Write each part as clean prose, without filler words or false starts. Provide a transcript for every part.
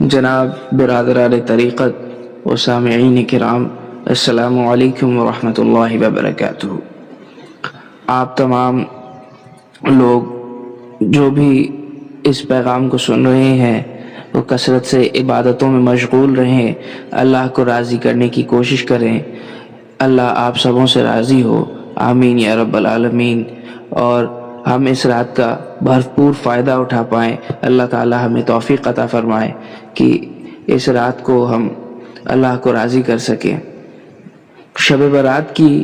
جناب برادران طریقت و سامعین کرام، السلام علیکم ورحمۃ اللہ وبرکاتہ۔ آپ تمام لوگ جو بھی اس پیغام کو سن رہے ہیں وہ کثرت سے عبادتوں میں مشغول رہیں، اللہ کو راضی کرنے کی کوشش کریں۔ اللہ آپ سبوں سے راضی ہو، آمین یا رب العالمین، اور ہم اس رات کا بھرپور فائدہ اٹھا پائیں۔ اللہ تعالی ہمیں توفیق عطا فرمائے کہ اس رات کو ہم اللہ کو راضی کر سکیں۔ شب برات کی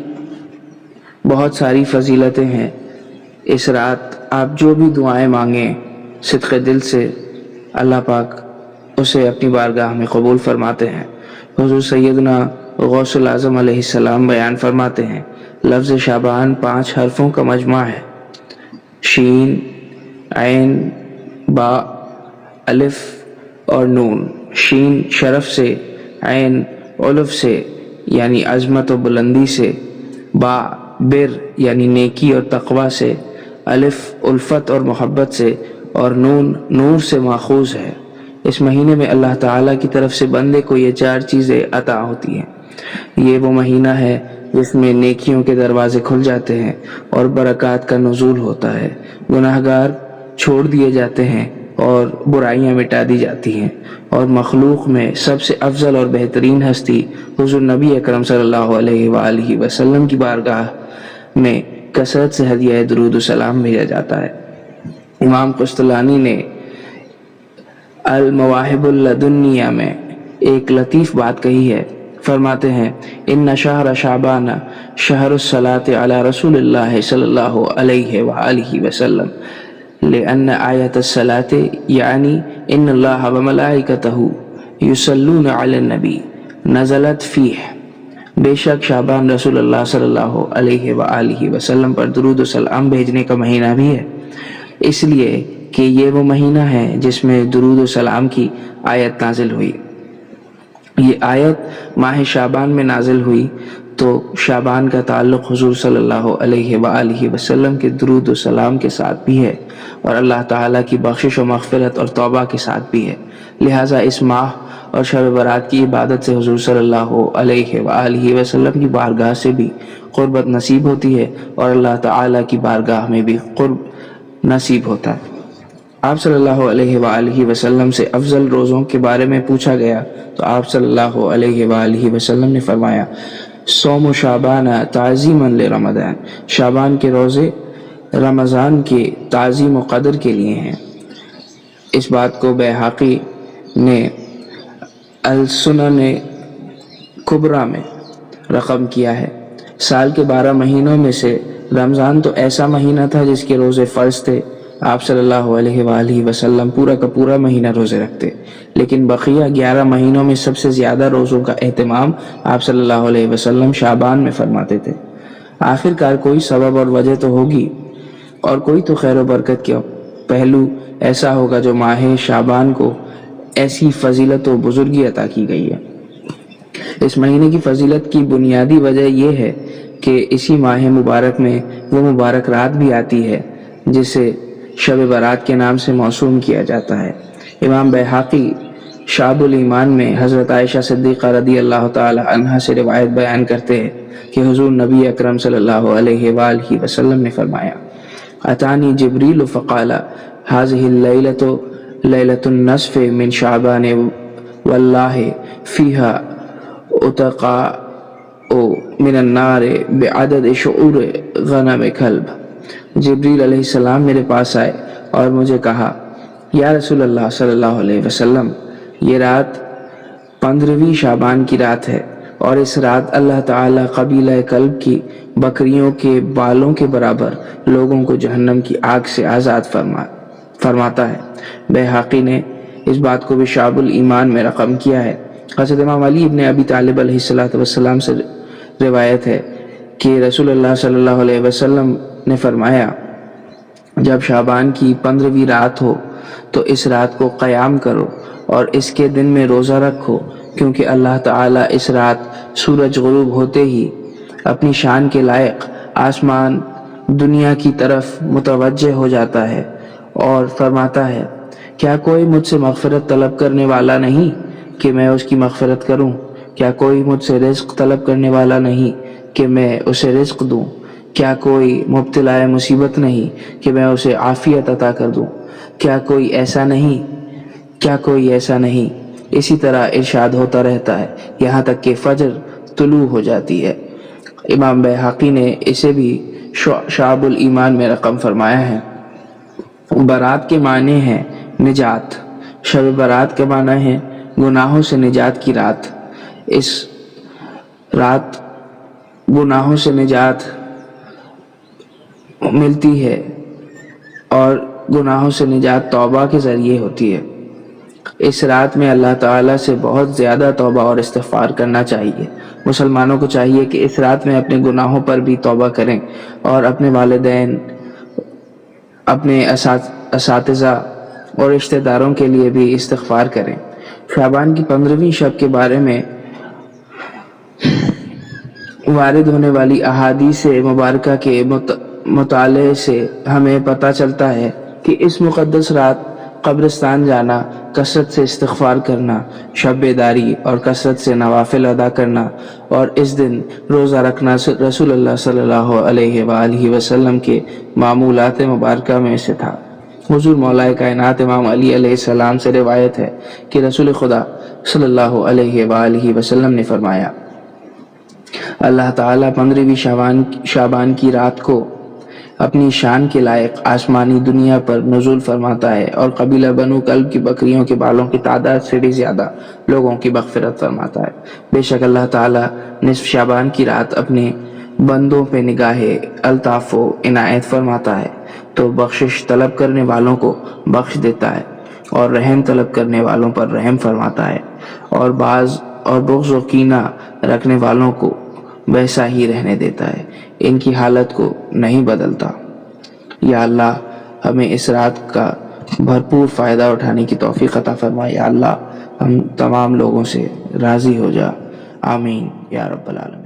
بہت ساری فضیلتیں ہیں۔ اس رات آپ جو بھی دعائیں مانگیں صدق دل سے، اللہ پاک اسے اپنی بارگاہ میں قبول فرماتے ہیں۔ حضور سیدنا غوث الاعظم علیہ السلام بیان فرماتے ہیں، لفظ شعبان 5 حرفوں کا مجمع ہے، شین، عین، با، الف اور نون۔ شین شرف سے، عین علف سے یعنی عظمت و بلندی سے، با بر یعنی نیکی اور تقوی سے، الف الفت اور محبت سے، اور نون نور سے ماخوذ ہے۔ اس مہینے میں اللہ تعالیٰ کی طرف سے بندے کو یہ 4 چیزیں عطا ہوتی ہیں۔ یہ وہ مہینہ ہے جس میں نیکیوں کے دروازے کھل جاتے ہیں اور برکات کا نزول ہوتا ہے، گناہگار چھوڑ دیے جاتے ہیں اور برائیاں مٹا دی جاتی ہیں، اور مخلوق میں سب سے افضل اور بہترین ہستی حضور نبی اکرم صلی اللہ علیہ وآلہ وسلم کی بارگاہ میں کثرت سے ہدیہ درود و سلام بھیجا جاتا ہے۔ امام قسطلانی نے المواہب اللدنیہ میں ایک لطیف بات کہی ہے، فرماتے ہیں، ان شہر شعبان شہر الصلاۃ علی رسول اللہ صلی اللہ علیہ وآلہ وسلم لأن آیت الصلاۃ یعنی ان اللہ وملائکتہ یصلون علی النبی نزلت فیہ۔ بے شک شعبان رسول اللہ صلی اللہ علیہ وآلہ وسلم پر درود و سلام بھیجنے کا مہینہ بھی ہے، اس لیے کہ یہ وہ مہینہ ہے جس میں درود و سلام کی آیت نازل ہوئی۔ یہ آیت ماہ شعبان میں نازل ہوئی تو شعبان کا تعلق حضور صلی اللہ علیہ وآلہ وسلم کے درود و سلام کے ساتھ بھی ہے، اور اللہ تعالیٰ کی بخشش و مغفرت اور توبہ کے ساتھ بھی ہے۔ لہٰذا اس ماہ اور شب برات کی عبادت سے حضور صلی اللہ علیہ وآلہ وسلم کی بارگاہ سے بھی قربت نصیب ہوتی ہے، اور اللہ تعالیٰ کی بارگاہ میں بھی قرب نصیب ہوتا ہے۔ آپ صلی اللہ علیہ وآلہ وسلم سے افضل روزوں کے بارے میں پوچھا گیا تو آپ صلی اللہ علیہ وآلہ وسلم نے فرمایا، صوم شعبان تعظیما لرمضان، شعبان کے روزے رمضان کے تعظیم و قدر کے لیے ہیں۔ اس بات کو بیہقی نے السنن کبریٰ میں رقم کیا ہے۔ سال کے 12 مہینوں میں سے رمضان تو ایسا مہینہ تھا جس کے روزے فرض تھے، آپ صلی اللہ علیہ وآلہ وسلم پورا کا پورا مہینہ روزے رکھتے، لیکن بقیہ 11 مہینوں میں سب سے زیادہ روزوں کا اہتمام آپ صلی اللہ علیہ وسلم شعبان میں فرماتے تھے۔ آخر کار کوئی سبب اور وجہ تو ہوگی، اور کوئی تو خیر و برکت کا پہلو ایسا ہوگا جو ماہ شعبان کو ایسی فضیلت و بزرگی عطا کی گئی ہے۔ اس مہینے کی فضیلت کی بنیادی وجہ یہ ہے کہ اسی ماہ مبارک میں وہ مبارک رات بھی آتی ہے جسے شب برات کے نام سے موسوم کیا جاتا ہے۔ امام بیہقی شعب الایمان میں حضرت عائشہ صدیقہ رضی اللہ تعالی عنہا سے روایت بیان کرتے ہیں کہ حضور نبی اکرم صلی اللہ علیہ وآلہ وسلم نے فرمایا، اتانی جبریل فقال هذه الليلة ليلة النصف من شعبان والله فيها اتقاء من النار بعدد شعور غنم کلب۔ جبریل علیہ السلام میرے پاس آئے اور مجھے کہا، یا رسول اللہ صلی اللہ علیہ وسلم، یہ رات 15ویں شعبان کی رات ہے، اور اس رات اللہ تعالیٰ قبیلہ کلب کی بکریوں کے بالوں کے برابر لوگوں کو جہنم کی آگ سے آزاد فرماتا ہے۔ بیہقی نے اس بات کو بھی شعب الایمان میں رقم کیا ہے۔ حضرت امام علی ابن ابی طالب علیہ السلام سے روایت ہے کہ رسول اللہ صلی اللہ علیہ وسلم نے فرمایا، جب شعبان کی 15ویں رات ہو تو اس رات کو قیام کرو اور اس کے دن میں روزہ رکھو، کیونکہ اللہ تعالیٰ اس رات سورج غروب ہوتے ہی اپنی شان کے لائق آسمان دنیا کی طرف متوجہ ہو جاتا ہے اور فرماتا ہے کیا کوئی مجھ سے مغفرت طلب کرنے والا نہیں کہ میں اس کی مغفرت کروں؟ کیا کوئی مجھ سے رزق طلب کرنے والا نہیں کہ میں اسے رزق دوں؟ کیا کوئی مبتلا مصیبت نہیں کہ میں اسے عافیت عطا کر دوں؟ کیا کوئی ایسا نہیں؟ اسی طرح ارشاد ہوتا رہتا ہے یہاں تک کہ فجر طلوع ہو جاتی ہے۔ امام بیہقی نے اسے بھی شعب الایمان میں رقم فرمایا ہے۔ برات کے معنی ہے نجات، شب برات کے معنی ہے گناہوں سے نجات کی رات۔ اس رات گناہوں سے نجات ملتی ہے اور گناہوں سے نجات توبہ کے ذریعے ہوتی ہے۔ اس رات میں اللہ تعالیٰ سے بہت زیادہ توبہ اور استغفار کرنا چاہیے۔ مسلمانوں کو چاہیے کہ اس رات میں اپنے گناہوں پر بھی توبہ کریں اور اپنے والدین، اپنے اساتذہ اور رشتہ داروں کے لیے بھی استغفار کریں۔ شعبان کی 15ویں شب کے بارے میں وارد ہونے والی احادیث مبارکہ کے مطالعے سے ہمیں پتہ چلتا ہے کہ اس مقدس رات قبرستان جانا، کثرت سے استغفار کرنا، شب بیداری اور کثرت سے نوافل ادا کرنا اور اس دن روزہ رکھنا رسول اللہ صلی اللہ علیہ وآلہ وسلم کے معمولات مبارکہ میں سے تھا۔ حضور مولا کائنات امام علی علیہ السلام سے روایت ہے کہ رسول خدا صلی اللہ علیہ وآلہ وسلم نے فرمایا، اللہ تعالیٰ 15ویں شعبان کی رات کو اپنی شان کے لائق آسمانی دنیا پر نزول فرماتا ہے اور قبیلہ بنو کلب کی بکریوں کے بالوں کی تعداد سے بھی زیادہ لوگوں کی مغفرت فرماتا ہے۔ بے شک اللہ تعالیٰ نصف شعبان کی رات اپنے بندوں پہ نگاہ الطاف و عنایت فرماتا ہے تو بخشش طلب کرنے والوں کو بخش دیتا ہے اور رحم طلب کرنے والوں پر رحم فرماتا ہے اور بغض و کینہ رکھنے والوں کو ویسا ہی رہنے دیتا ہے، ان کی حالت کو نہیں بدلتا۔ یا اللہ ہمیں اس رات کا بھرپور فائدہ اٹھانے کی توفیق عطا فرما۔ یا اللہ ہم تمام لوگوں سے راضی ہو جا، آمین یا رب العالمین۔